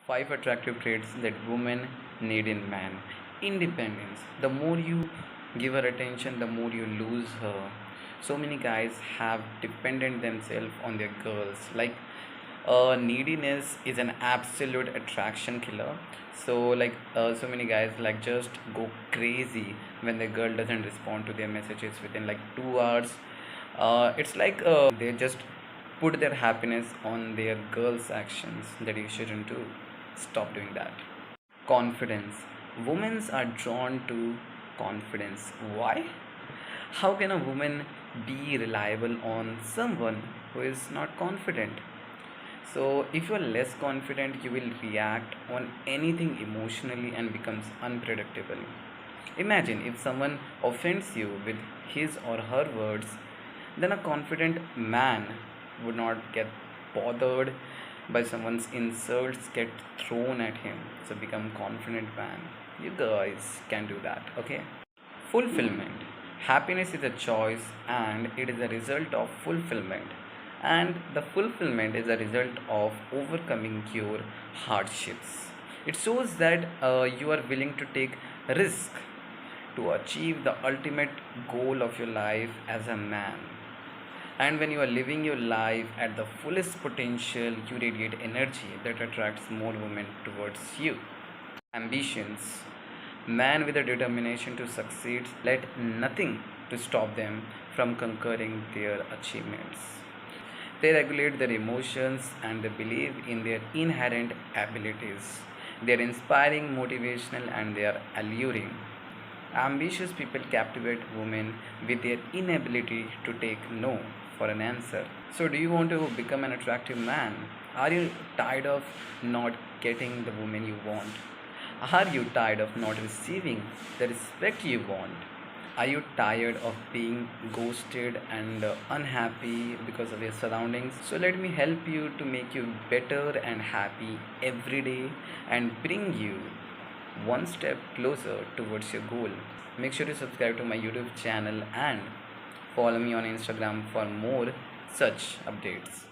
5 attractive traits that women need in man. Independence. The more you give her attention, the more you lose her. So many guys have dependent themselves on their girls. Neediness is an absolute attraction killer. So many guys just go crazy when the girl doesn't respond to their messages within 2 hours. They just put their happiness on their girl's actions that you shouldn't do. Stop doing that. Confidence. Women are drawn to confidence. Why? How can a woman be reliable on someone who is not confident? So, if you are less confident, you will react on anything emotionally and becomes unpredictable. Imagine if someone offends you with his or her words, then a confident man would not get bothered by someone's insults get thrown at him. So become confident man. You guys can do that, okay? Fulfillment. Happiness is a choice and it is a result of fulfillment. And the fulfillment is a result of overcoming your hardships. It shows that you are willing to take risk to achieve the ultimate goal of your life as a man. And when you are living your life at the fullest potential, you radiate energy that attracts more women towards you. Ambitions. Man with a determination to succeed, let nothing to stop them from conquering their achievements. They regulate their emotions and they believe in their inherent abilities. They are inspiring, motivational, and they are alluring. Ambitious people captivate women with their inability to take no for an answer. So, do you want to become an attractive man? Are you tired of not getting the woman you want? Are you tired of not receiving the respect you want? Are you tired of being ghosted and unhappy because of your surroundings? So, let me help you to make you better and happy every day and bring you one step closer towards your goal. Make sure to subscribe to my YouTube channel and follow me on Instagram for more such updates.